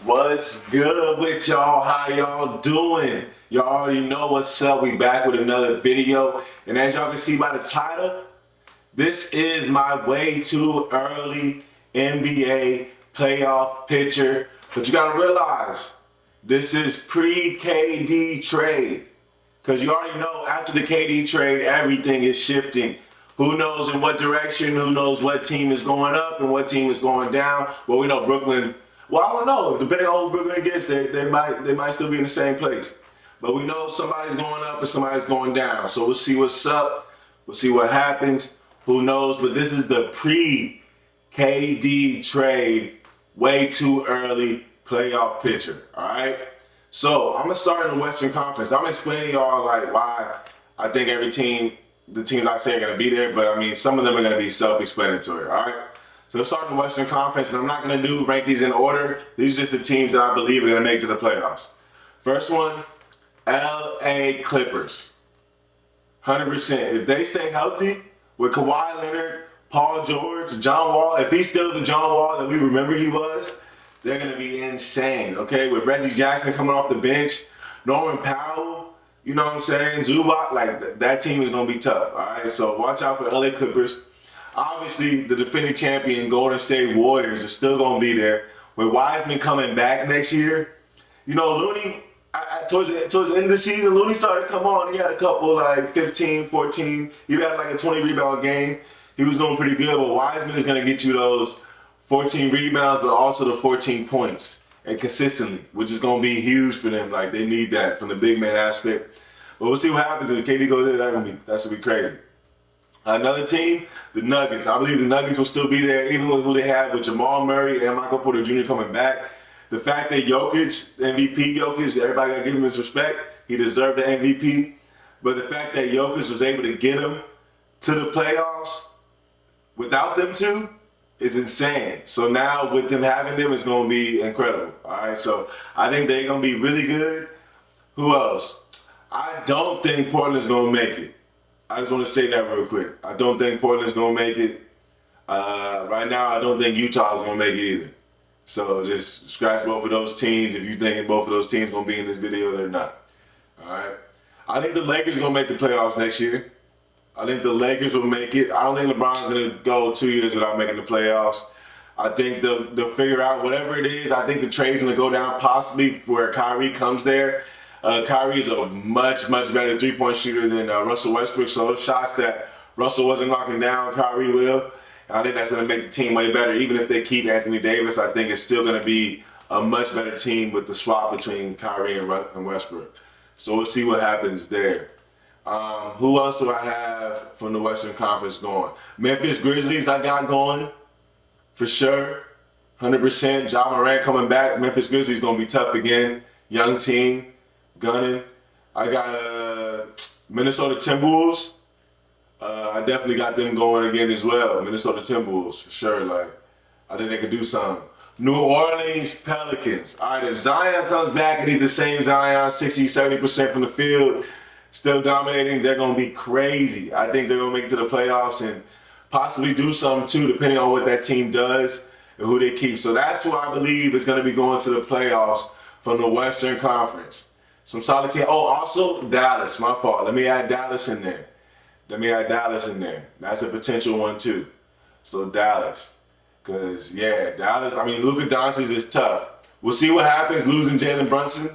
What's good with y'all? How y'all doing? Y'all already know what's up. We back with another video. And as y'all can see by the title, this is my way too early NBA playoff picture. But you gotta realize, this is pre-KD trade. Because you already know after the KD trade, everything is shifting. Who knows in what direction, who knows what team is going up and what team is going down. Well, we know Brooklyn, well, I don't know. Depending on who Brooklyn gets, they might still be in the same place. But we know somebody's going up and somebody's going down. So we'll see what's up. We'll see what happens. Who knows? But this is the pre-KD trade, way too early playoff picture, all right? So I'm gonna start in the Western Conference. I'm explaining to y'all like why I think every team, the teams I say are gonna be there, but I mean some of them are gonna be self-explanatory. All right. So let's start in the Western Conference, and I'm not gonna rank these in order. These are just the teams that I believe are gonna make it to the playoffs. First one, LA Clippers. 100%. If they stay healthy with Kawhi Leonard, Paul George, John Wall, if he's still the John Wall that we remember he was, they're going to be insane, okay? With Reggie Jackson coming off the bench, Norman Powell, you know what I'm saying? Zubac, like that team is going to be tough, all right? So watch out for LA Clippers. Obviously, the defending champion Golden State Warriors are still going to be there. With Wiseman coming back next year, you know, Looney, towards the end of the season, Looney started to come on. He had a couple like 15, 14. He had like a 20 rebound game. He was doing pretty good, but Wiseman is going to get you those 14 rebounds, but also the 14 points and consistently, which is going to be huge for them. Like they need that from the big man aspect. But we'll see what happens if KD goes there. That's going to be crazy. Another team, the Nuggets. I believe the Nuggets will still be there, even with who they have with Jamal Murray and Michael Porter Jr. coming back. The fact that Jokic, MVP Jokic, everybody got to give him his respect. He deserved the MVP. But the fact that Jokic was able to get him to the playoffs without them two is insane. So now with them having them, it's going to be incredible. All right, so I think they're going to be really good. Who else? I don't think Portland's going to make it. I just want to say that real quick. I don't think Portland's going to make it. Right now, I don't think Utah's going to make it either. So just scratch both of those teams. If you're thinking both of those teams going to be in this video, they're not. All right. I think the Lakers are going to make the playoffs next year. I think the Lakers will make it. I don't think LeBron's going to go 2 years without making the playoffs. I think they'll figure out whatever it is. I think the trade's going to go down possibly where Kyrie comes there. Kyrie's a much, much better three-point shooter than Russell Westbrook. So those shots that Russell wasn't knocking down, Kyrie will. And I think that's going to make the team way better. Even if they keep Anthony Davis, I think it's still going to be a much better team with the swap between Kyrie and Westbrook. So we'll see what happens there. Who else do I have from the Western Conference going? Memphis Grizzlies I got going, for sure, 100%. Ja Morant coming back. Memphis Grizzlies going to be tough again. Young team, gunning. I got Minnesota Timberwolves. I definitely got them going again as well. Minnesota Timberwolves, for sure. Like, I think they could do something. New Orleans Pelicans. All right, if Zion comes back and he's the same Zion, 60, 70% from the field, still dominating, they're going to be crazy. I think they're going to make it to the playoffs and possibly do something too, depending on what that team does and who they keep. So that's who I believe is going to be going to the playoffs from the Western Conference. Some solid team. Oh, also Dallas. My fault. Let me add Dallas in there. That's a potential one too. So Dallas. Because, yeah, Dallas, I mean, Luka Doncic is tough. We'll see what happens losing Jalen Brunson.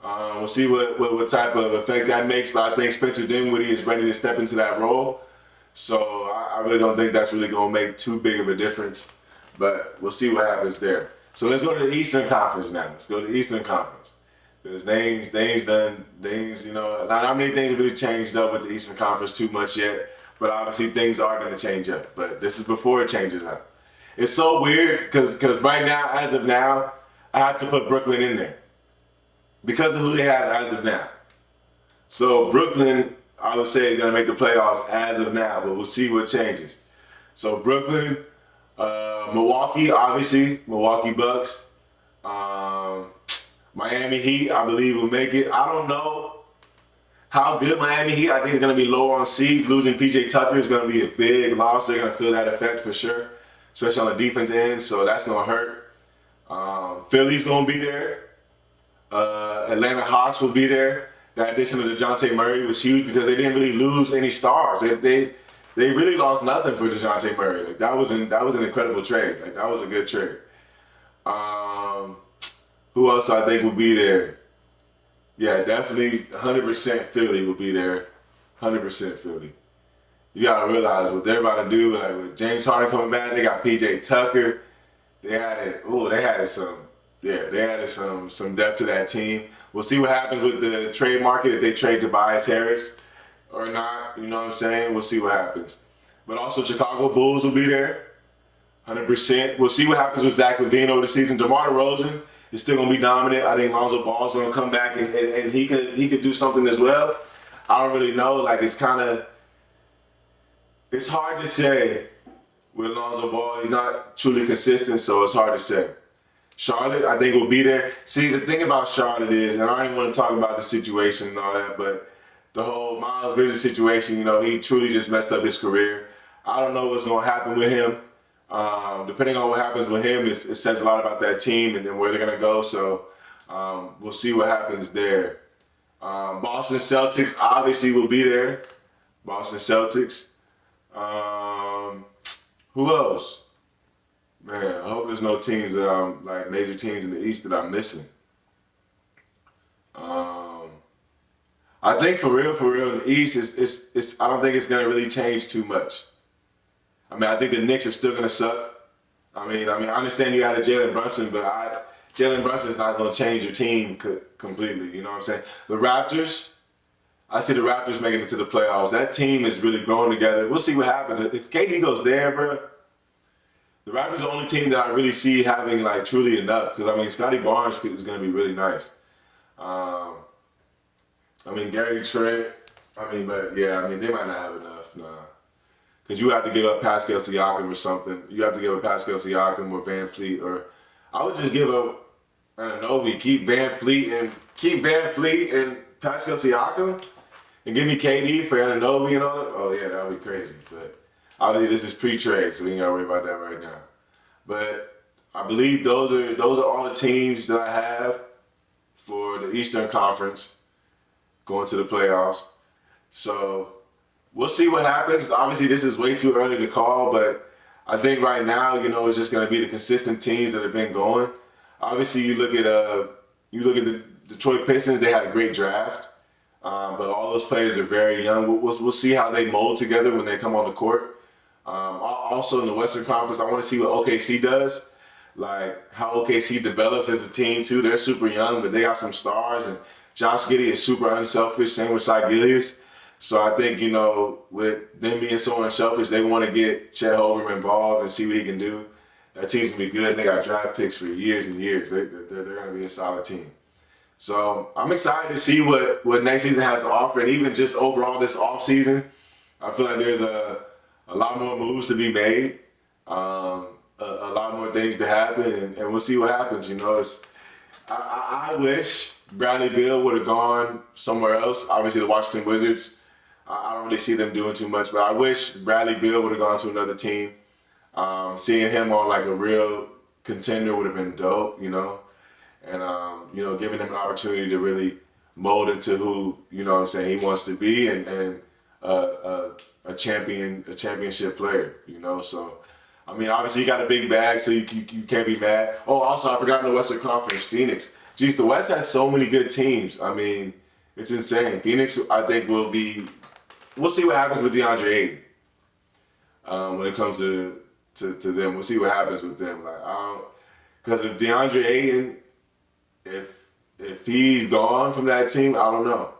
We'll see what type of effect that makes, but I think Spencer Dinwiddie is ready to step into that role. So I really don't think that's really going to make too big of a difference, but we'll see what happens there. So let's go to the Eastern Conference now. Let's go to the Eastern Conference. There's things, you know, not how many things have really changed up with the Eastern Conference too much yet, but obviously things are going to change up. But this is before it changes up. It's so weird because right now, as of now, I have to put Brooklyn in there because of who they have as of now. So Brooklyn, I would say, is going to make the playoffs as of now, but we'll see what changes. So Brooklyn, Milwaukee, obviously, Milwaukee Bucks, Miami Heat, I believe will make it. I don't know how good Miami Heat. I think they're going to be low on seeds. Losing PJ Tucker is going to be a big loss. They're going to feel that effect for sure, especially on the defense end. So that's going to hurt. Philly's gonna be there. Atlanta Hawks will be there. The addition of DeJounte Murray was huge because they didn't really lose any stars. They really lost nothing for DeJounte Murray. Like that was an incredible trade. Like that was a good trade. Who else do I think will be there? Yeah, definitely 100% Philly will be there. 100% Philly. You gotta realize what they're about to do. Like with James Harden coming back, they got PJ Tucker. They added some depth to that team. We'll see what happens with the trade market if they trade Tobias Harris or not. You know what I'm saying? We'll see what happens. But also Chicago Bulls will be there, 100%. We'll see what happens with Zach LaVine over the season. DeMar DeRozan is still gonna be dominant. I think Lonzo Ball is gonna come back and he could do something as well. I don't really know. Like it's hard to say with Lonzo Ball. He's not truly consistent, so it's hard to say. Charlotte, I think, will be there. See, the thing about Charlotte is, and I don't even want to talk about the situation and all that, but the whole Miles Bridges situation, you know, he truly just messed up his career. I don't know what's going to happen with him. Depending on what happens with him, it says a lot about that team and then where they're going to go. So we'll see what happens there. Boston Celtics obviously will be there. Boston Celtics. Who else? Man, I hope there's no teams that like major teams in the East that I'm missing. I think for real, in the East, it's I don't think it's gonna really change too much. I mean, I think the Knicks are still gonna suck. I mean, I understand you added Jalen Brunson, but Jalen Brunson is not gonna change your team completely. You know what I'm saying? The Raptors, I see the Raptors making it to the playoffs. That team is really growing together. We'll see what happens. If KD goes there, bro, the Raptors are the only team that I really see having like truly enough. Because I mean, Scotty Barnes is going to be really nice. Gary Trent. But yeah, they might not have enough. Nah, because you have to give up Pascal Siakam or something. You have to give up Pascal Siakam or Van Fleet, or I would just give up Anunoby, keep Van Fleet and Pascal Siakam, and give me KD for Anunoby and all that. Oh yeah, that would be crazy, but. Obviously, this is pre-trade, so we ain't gotta worry about that right now. But I believe those are all the teams that I have for the Eastern Conference going to the playoffs. So we'll see what happens. Obviously, this is way too early to call, but I think right now, it's just gonna be the consistent teams that have been going. Obviously, you look at the Detroit Pistons. They had a great draft, but all those players are very young. We'll see how they mold together when they come on the court. Also in the Western Conference, I want to see what OKC does, like how OKC develops as a team too. They're super young, but they got some stars, and Josh Giddey is super unselfish. Same with Shai Gilgeous. So I think with them being so unselfish, they want to get Chet Holmgren involved and see what he can do. That team's gonna be good. And they got draft picks for years and years. They're gonna be a solid team. So I'm excited to see what next season has to offer, and even just overall this off season, I feel like there's a lot more moves to be made, a lot more things to happen, and we'll see what happens. I wish Bradley Beal would have gone somewhere else. Obviously, the Washington Wizards, I don't really see them doing too much, but I wish Bradley Beal would have gone to another team. Seeing him on like a real contender would have been dope, and giving him an opportunity to really mold into who he wants to be, and a championship player, So, obviously you got a big bag, so you can't be mad. Oh, also I forgot in the Western Conference, Phoenix. Geez, the West has so many good teams. It's insane. Phoenix, I think we'll see what happens with DeAndre Ayton. When it comes to them, we'll see what happens with them. Because if DeAndre Ayton, if he's gone from that team, I don't know.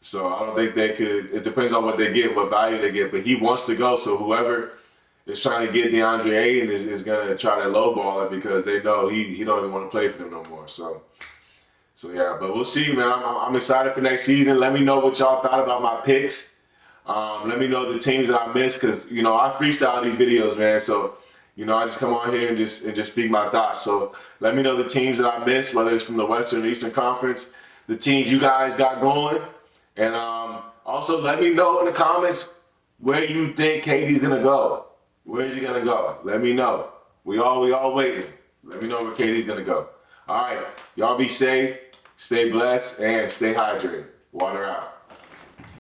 So I don't think they could. It depends on what they get, what value they get. But he wants to go, so whoever is trying to get DeAndre Ayton is gonna try to lowball it because they know he don't even want to play for them no more. So yeah. But we'll see, man. I'm excited for next season. Let me know what y'all thought about my picks. Let me know the teams that I missed, because I freestyle these videos, man. So I just come on here and just speak my thoughts. So let me know the teams that I missed, whether it's from the Western or Eastern Conference, the teams you guys got going. And also let me know in the comments where you think KD's gonna go. Where is he gonna go? Let me know. We all waiting. Let me know where KD's gonna go. All right, y'all be safe, stay blessed, and stay hydrated. Water out.